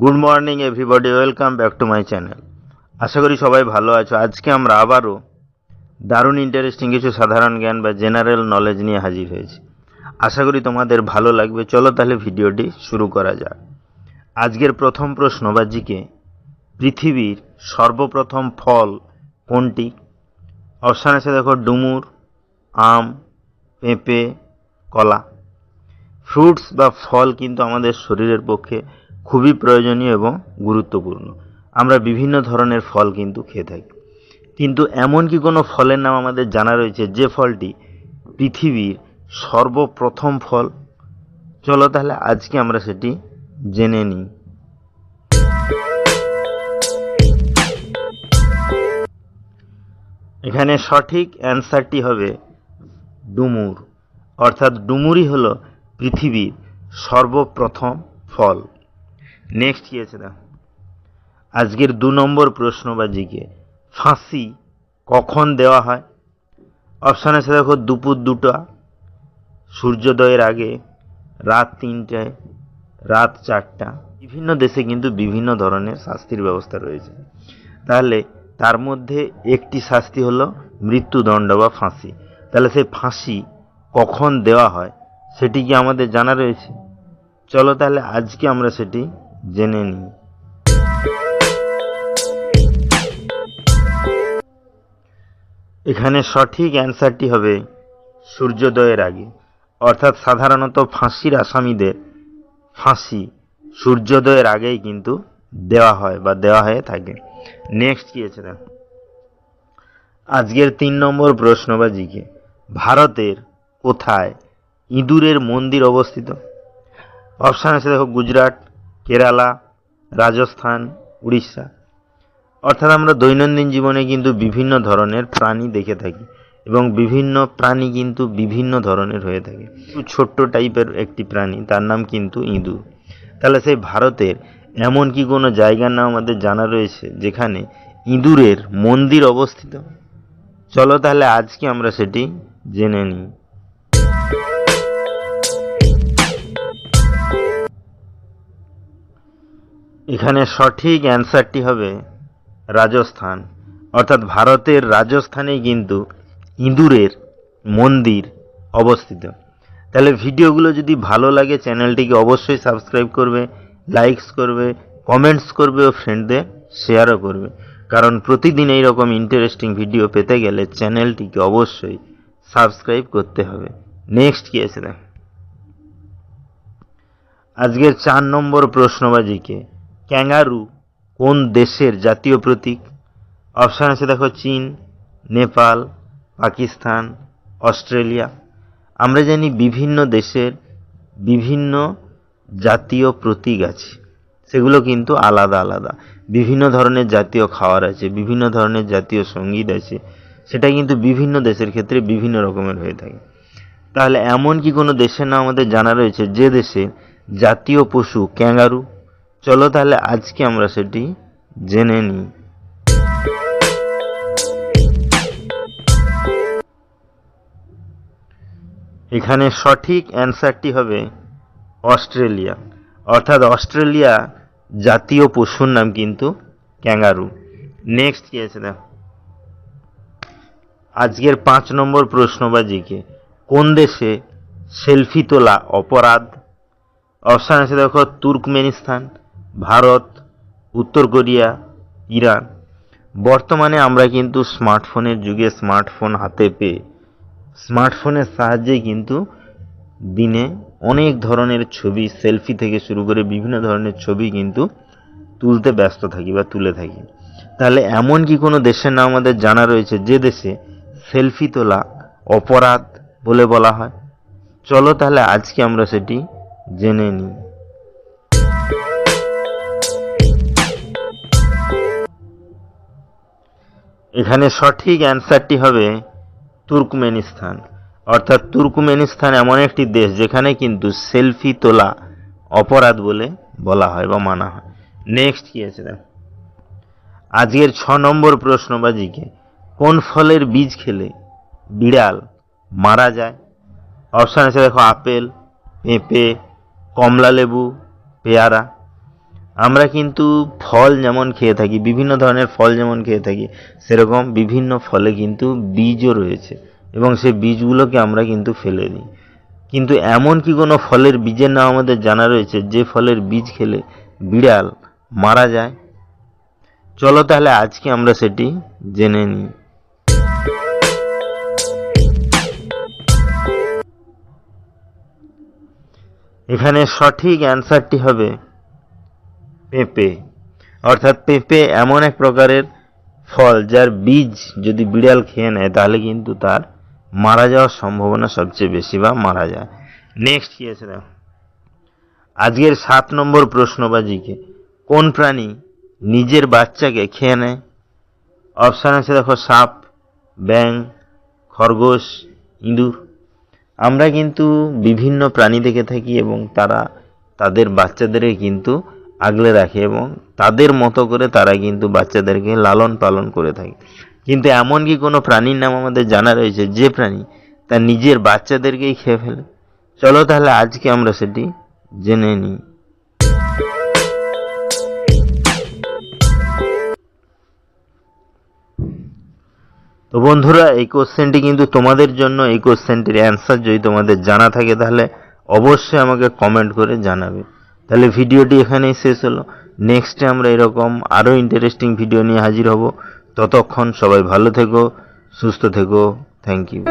Good morning everybody, welcome back to my channel. আশা করি সবাই ভালো আছো। আজকে আমরা আবারও দারুণ ইন্টারেস্টিং কিছু সাধারণ জ্ঞান বা জেনারেল নলেজ নিয়ে হাজির হয়েছি। আশা করি তোমাদের ভালো লাগবে। চলো তাহলে ভিডিওটি শুরু করা যাক। আজকের প্রথম প্রশ্ন বা জিকে, পৃথিবীর সর্বপ্রথম ফল কোনটি? অপশান আছে দেখো, ডুমুর, আম, পেঁপে, কলা। ফ্রুটস বা ফল কিন্তু আমাদের শরীরের পক্ষে খুবই প্রয়োজনীয় এবং গুরুত্বপূর্ণ। আমরা বিভিন্ন ধরনের ফল কিন্তু খেয়ে থাকি, কিন্তু এমন কি কোনো ফলের নাম আমাদের জানা রয়েছে যে ফলটি পৃথিবীর সর্বপ্রথম ফল? চলো তাহলে আজকে আমরা সেটি জেনে নিই। এখানে সঠিক অ্যান্সারটি হবে ডুমুর, অর্থাৎ ডুমুরই হলো পৃথিবীর সর্বপ্রথম ফল। নেক্সট কি আছে না, আজকের 2 নম্বর প্রশ্ন বা জিকে, ফাঁসি কখন দেওয়া হয়? অপশান আছে দেখো, দুপুর 2টা, সূর্যোদয়ের আগে, রাত 3টায়, রাত 4টা। বিভিন্ন দেশে কিন্তু বিভিন্ন ধরনের শাস্তির ব্যবস্থা রয়েছে। তাহলে তার মধ্যে একটি শাস্তি হলো মৃত্যুদণ্ড বা ফাঁসি। তাহলে সেই ফাঁসি কখন দেওয়া হয় সেটি কি আমাদের জানা রয়েছে? চলো তাহলে আজকে আমরা সেটি জেনে নিই। এখানে সঠিক অ্যান্সারটি হবে সূর্যোদয়ের আগে, অর্থাৎ সাধারণত ফাঁসির আসামিদের ফাঁসি সূর্যোদয়ের আগেই কিন্তু দেওয়া হয় বা দেওয়া হয়ে থাকে। নেক্সট কি আছে না, আজকের 3 নম্বর প্রশ্ন বা জিকে, ভারতের কোথায় ইঁদুরের মন্দির অবস্থিত? অপশান আছে দেখো, গুজরাট, কেরালা, রাজস্থান, উড়িষ্যা। অর্থাৎ আমরা দৈনন্দিন জীবনে কিন্তু বিভিন্ন ধরনের প্রাণী দেখে থাকি এবং বিভিন্ন প্রাণী কিন্তু বিভিন্ন ধরনের হয়ে থাকে। ছোট্ট টাইপের একটি প্রাণী, তার নাম কিন্তু ইঁদুর। তাহলে সেই ভারতের এমন কি কোনো জায়গার নাম আমাদের জানা রয়েছে যেখানে ইঁদুরের মন্দির অবস্থিত? চলো তাহলে আজকে আমরা সেটি জেনে নিই। এখানে সঠিক অ্যান্সারটি হবে রাজস্থান, অর্থাৎ ভারতের রাজস্থানেই কিন্তু ইঁদুরের মন্দির অবস্থিত। তাহলে ভিডিওগুলো যদি ভালো লাগে চ্যানেলটিকে অবশ্যই সাবস্ক্রাইব করবে, লাইকস করবে, কমেন্টস করবে ও ফ্রেন্ডদের শেয়ারও করবে, কারণ প্রতিদিন এইরকম ইন্টারেস্টিং ভিডিও পেতে গেলে চ্যানেলটিকে অবশ্যই সাবস্ক্রাইব করতে হবে। নেক্সট কি আছে দেখ, আজকের 4 নম্বর প্রশ্নবাজিকে, ক্যাঙ্গারু কোন দেশের জাতীয় প্রতীক? অপশান আছে দেখো, চীন, নেপাল, পাকিস্তান, অস্ট্রেলিয়া। আমরা জানি বিভিন্ন দেশের বিভিন্ন জাতীয় প্রতীক আছে, সেগুলো কিন্তু আলাদা আলাদা। বিভিন্ন ধরনের জাতীয় খাবার আছে, বিভিন্ন ধরনের জাতীয় সঙ্গীত আছে, সেটা কিন্তু বিভিন্ন দেশের ক্ষেত্রে বিভিন্ন রকমের হয়ে থাকে। তাহলে এমন কি কোনো দেশের নাম আমাদের জানা রয়েছে যে দেশের জাতীয় পশু ক্যাঙ্গারু? চলো তাহলে আজকে আমরা সেটি জেনে নিই। এখানে সঠিক অ্যান্সারটি হবে অস্ট্রেলিয়া, অর্থাৎ অস্ট্রেলিয়া জাতীয় পশুর নাম কিন্তু ক্যাঙ্গারু। নেক্সট কি আছে দেখো, আজকের 5 নম্বর প্রশ্ন বা জিকে, কোন দেশে সেলফি তোলা অপরাধ? অপশান আছে দেখো, তুর্কমেনিস্তান, ভারত, উত্তর কোরিয়া, ইরান। বর্তমানে আমরা কিন্তু স্মার্টফোনের যুগে স্মার্টফোন হাতে পেয়ে স্মার্টফোনের সাহায্যেই কিন্তু দিনে অনেক ধরনের ছবি, সেলফি থেকে শুরু করে বিভিন্ন ধরনের ছবি কিন্তু তুলতে ব্যস্ত থাকি বা তুলে থাকি। তাহলে এমন কি কোনো দেশের নাম আমাদের জানা রয়েছে যে দেশে সেলফি তোলা অপরাধ বলে বলা হয়? চলো তাহলে আজকে আমরা সেটি জেনে নিই। এখানে সঠিক অ্যান্সারটি হবে তুর্কমেনিস্তান, অর্থাৎ তুর্কমেনিস্তান এমন একটি দেশ যেখানে কিন্তু সেলফি তোলা অপরাধ বলে বলা হয় বা মানা হয়। নেক্সট কি আছে দেখো, আজকের 6 নম্বর প্রশ্ন বা জিকে, কোন ফলের বীজ খেলে বিড়াল মারা যায়? অপশান আছে দেখো, আপেল, পেঁপে, কমলা লেবু, পেয়ারা। আমরা কিন্তু ফল যেমন খেয়ে থাকি, বিভিন্ন ধরনের ফল যেমন খেয়ে থাকি, সেরকম বিভিন্ন ফলে কিন্তু বীজও রয়েছে এবং সেই বীজগুলোকে আমরা কিন্তু ফেলে দিই। কিন্তু এমন কি কোনো ফলের বীজের নাম আমাদের জানা রয়েছে যে ফলের বীজ খেলে বিড়াল মারা যায়? চলো তাহলে আজকে আমরা সেটি জেনে নিই। এখানে সঠিক অ্যান্সারটি হবে পেঁপে। অর্থাৎ পেঁপে এমন এক প্রকারের ফল যার বীজ যদি বিড়াল খেয়ে নেয় তাহলে কিন্তু তার মারা যাওয়ার সম্ভাবনা সবচেয়ে বেশি বা মারা যায়। নেক্সট কি আছে দেখো, আজকের 7 নম্বর প্রশ্নবাজিকে কোন প্রাণী নিজের বাচ্চাকে খেয়ে নেয়? অপশান আছে দেখো, সাপ, ব্যাঙ, খরগোশ, ইঁদুর। আমরা কিন্তু বিভিন্ন প্রাণী দেখে থাকি এবং তারা তাদের বাচ্চাদেরকে কিন্তু আগলে রাখে এবং তাদের মতো করে তারা কিন্তু বাচ্চাদেরকে লালন পালন করে থাকে। কিন্তু এমন কি কোনো প্রাণীর নাম আমাদের জানা রয়েছে যে প্রাণী তার নিজের বাচ্চাদেরকেই খেয়ে ফেলে? চলো তাহলে আজকে আমরা সেটি জেনে নিই। তো বন্ধুরা, এই কোশ্চেনটি কিন্তু তোমাদের জন্য। এই কোশ্চেনটির অ্যান্সার যদি তোমাদের জানা থাকে তাহলে অবশ্যই আমাকে কমেন্ট করে জানাবে। তাহলে ভিডিওটি এখানেই শেষ হলো। নেক্সটে আমরা এরকম আরও ইন্টারেস্টিং ভিডিও নিয়ে হাজির হব। ততক্ষণ সবাই ভালো থেকো, সুস্থ থেকো। Thank you.